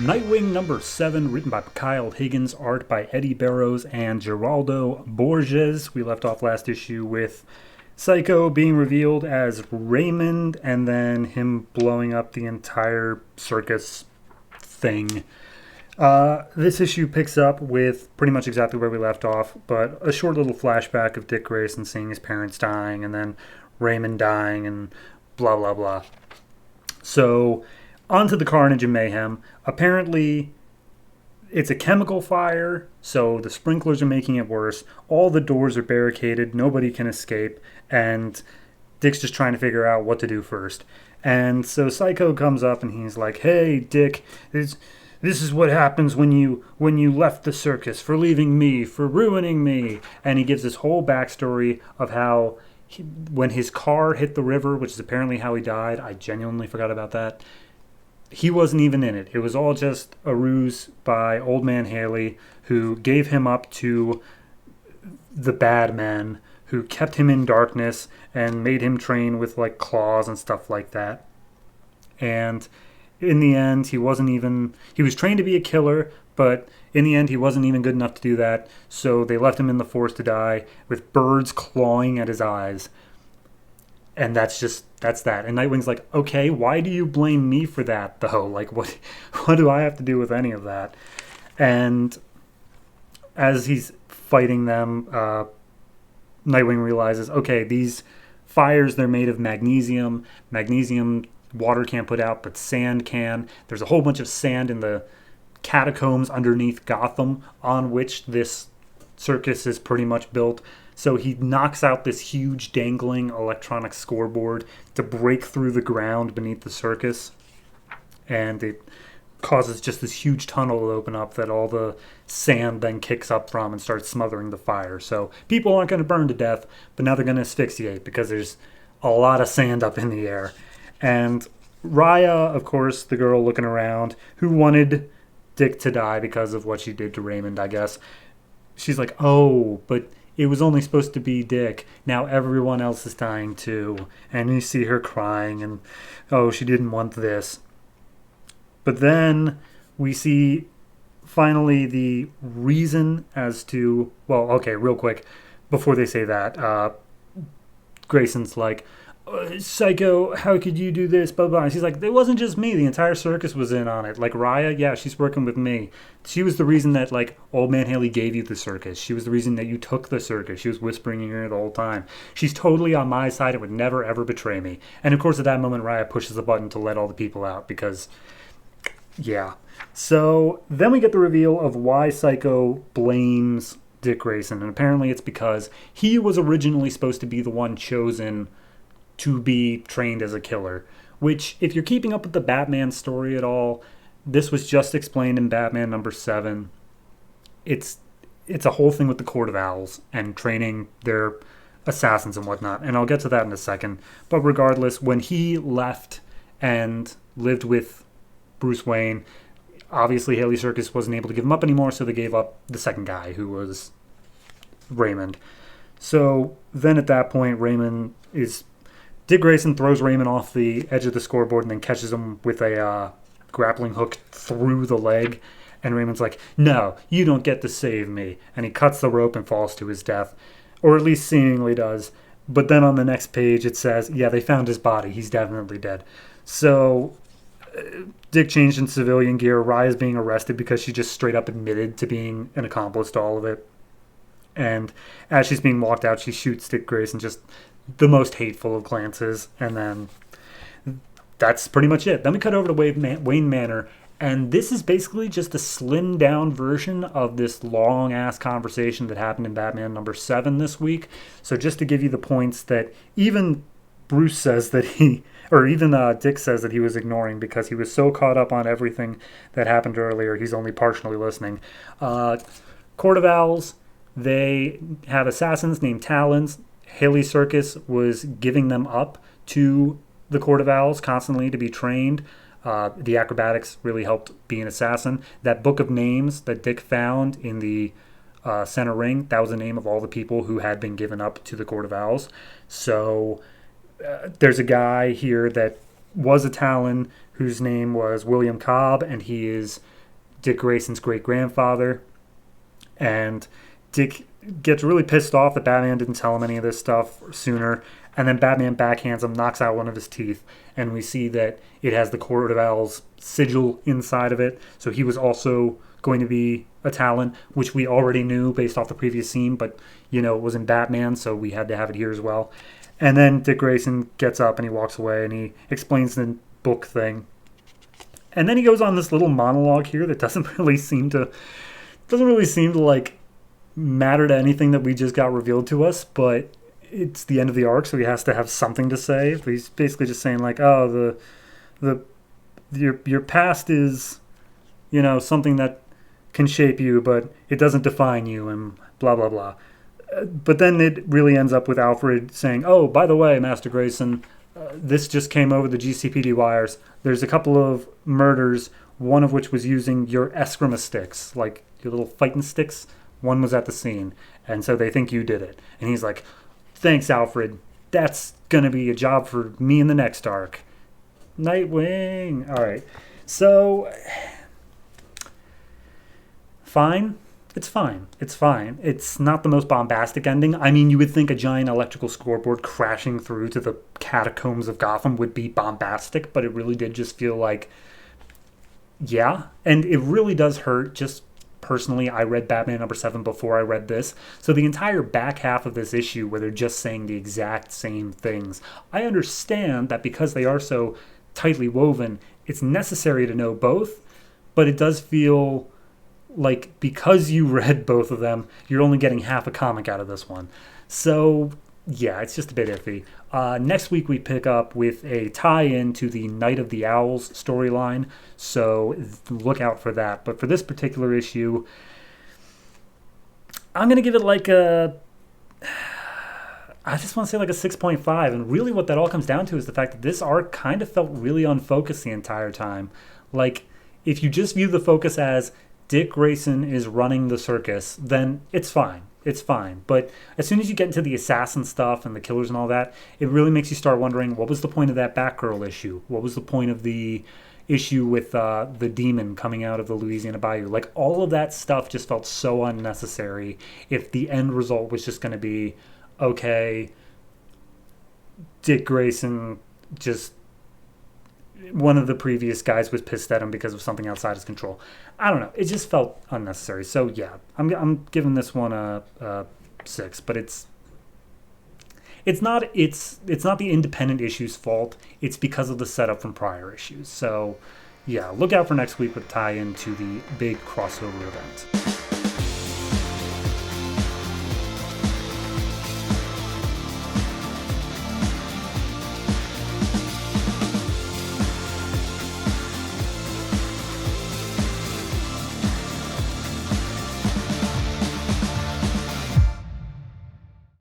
Nightwing number 7, written by Kyle Higgins, art by Eddie Barrows and Geraldo Borges. We left off last issue with Psycho being revealed as Raymond and then him blowing up the entire circus thing. This issue picks up with pretty much exactly where we left off, but a short little flashback of Dick Grayson seeing his parents dying and then Raymond dying and blah, blah, blah. So, onto the carnage and mayhem. Apparently, it's a chemical fire, so the sprinklers are making it worse. All the doors are barricaded, nobody can escape, and Dick's just trying to figure out what to do first. And so Psycho comes up and he's like, "Hey, Dick, this is what happens when you left the circus, for leaving me, for ruining me." And he gives this whole backstory of how when his car hit the river, which is apparently how he died, I genuinely forgot about that, he wasn't even in it. It was all just a ruse by Old Man Haley, who gave him up to the bad men, who kept him in darkness and made him train with like claws and stuff like that. And in the end, he was trained to be a killer, but in the end, he wasn't even good enough to do that. So they left him in the forest to die with birds clawing at his eyes. And that's that. And Nightwing's like, okay, why do you blame me for that, though? Like, what do I have to do with any of that? And as he's fighting them, Nightwing realizes, okay, these fires, they're made of magnesium. Magnesium, water can't put out, but sand can. There's a whole bunch of sand in the catacombs underneath Gotham on which this circus is pretty much built. So he knocks out this huge dangling electronic scoreboard to break through the ground beneath the circus. And it causes just this huge tunnel to open up that all the sand then kicks up from and starts smothering the fire. So people aren't going to burn to death, but now they're going to asphyxiate because there's a lot of sand up in the air. And Raya, of course, the girl looking around, who wanted Dick to die because of what she did to Raymond, I guess. She's like, oh, but it was only supposed to be Dick. Now everyone else is dying too. And you see her crying and, oh, she didn't want this. But then we see finally the reason as to, well, okay, real quick, before they say that, Grayson's like, Psycho, how could you do this? Blah, blah, blah. And she's like, it wasn't just me. The entire circus was in on it. Like, Raya, yeah, she's working with me. She was the reason that, like, Old Man Haley gave you the circus. She was the reason that you took the circus. She was whispering in your ear the whole time. She's totally on my side and would never, ever betray me. And, of course, at that moment, Raya pushes the button to let all the people out because, yeah. So then we get the reveal of why Psycho blames Dick Grayson. And apparently it's because he was originally supposed to be the one chosen to be trained as a killer, which, if you're keeping up with the Batman story at all, this was just explained in Batman number 7. It's a whole thing with the Court of Owls and training their assassins and whatnot, and I'll get to that in a second. But regardless, when he left and lived with Bruce Wayne, obviously Haley Circus wasn't able to give him up anymore, so they gave up the second guy, who was Raymond. So then at that point, Dick Grayson throws Raymond off the edge of the scoreboard and then catches him with a grappling hook through the leg. And Raymond's like, no, you don't get to save me. And he cuts the rope and falls to his death. Or at least seemingly does. But then on the next page it says, yeah, they found his body. He's definitely dead. So Dick changed in civilian gear. Raya's being arrested because she just straight up admitted to being an accomplice to all of it. And as she's being walked out, she shoots Dick Grayson just the most hateful of glances, and then that's pretty much it. Then we cut over to Wayne Manor, and this is basically just a slimmed down version of this long ass conversation that happened in Batman number 7 this week. So just to give you the points that even Bruce says that Dick says that he was ignoring because he was so caught up on everything that happened earlier, he's only partially listening. Court of Owls, they have assassins named Talons. Haley Circus was giving them up to the Court of Owls constantly to be trained. The acrobatics really helped be an assassin. That book of names that Dick found in the center ring, that was the name of all the people who had been given up to the Court of Owls. So there's a guy here that was a Talon whose name was William Cobb, and he is Dick Grayson's great-grandfather. And Dick gets really pissed off that Batman didn't tell him any of this stuff sooner. And then Batman backhands him, knocks out one of his teeth. And we see that it has the Court of Owl's sigil inside of it. So he was also going to be a Talon, which we already knew based off the previous scene. But, you know, it was in Batman, so we had to have it here as well. And then Dick Grayson gets up and he walks away and he explains the book thing. And then he goes on this little monologue here that doesn't really seem to like matter to anything that we just got revealed to us, but it's the end of the arc, so he has to have something to say. But he's basically just saying like, oh, your past is, you know, something that can shape you, but it doesn't define you, and blah blah blah. But then it really ends up with Alfred saying, oh, by the way, Master Grayson, this just came over the GCPD wires. There's a couple of murders, one of which was using your eskrima sticks, like your little fighting sticks. One was at the scene, and so they think you did it. And he's like, thanks, Alfred. That's going to be a job for me in the next arc. Nightwing. All right. So, fine. It's fine. It's fine. It's not the most bombastic ending. I mean, you would think a giant electrical scoreboard crashing through to the catacombs of Gotham would be bombastic, but it really did just feel like, yeah. And it really does hurt. Just personally, I read Batman #7 before I read this. So the entire back half of this issue where they're just saying the exact same things, I understand that because they are so tightly woven, it's necessary to know both, but it does feel like because you read both of them, you're only getting half a comic out of this one. So, yeah, it's just a bit iffy. Next week we pick up with a tie-in to the Night of the Owls storyline, so look out for that. But for this particular issue, I'm going to give it like a... I just want to say like a 6.5, and really what that all comes down to is the fact that this arc kind of felt really unfocused the entire time. Like, if you just view the focus as Dick Grayson is running the circus, then it's fine. It's fine. But as soon as you get into the assassin stuff and the killers and all that, it really makes you start wondering, what was the point of that Batgirl issue? What was the point of the issue with the demon coming out of the Louisiana Bayou? Like, all of that stuff just felt so unnecessary if the end result was just going to be, okay, Dick Grayson just... one of the previous guys was pissed at him because of something outside his control. I don't know. It just felt unnecessary. So yeah, I'm giving this one a 6. But it's not the independent issue's fault. It's because of the setup from prior issues. So yeah, look out for next week with tie-in to the big crossover event.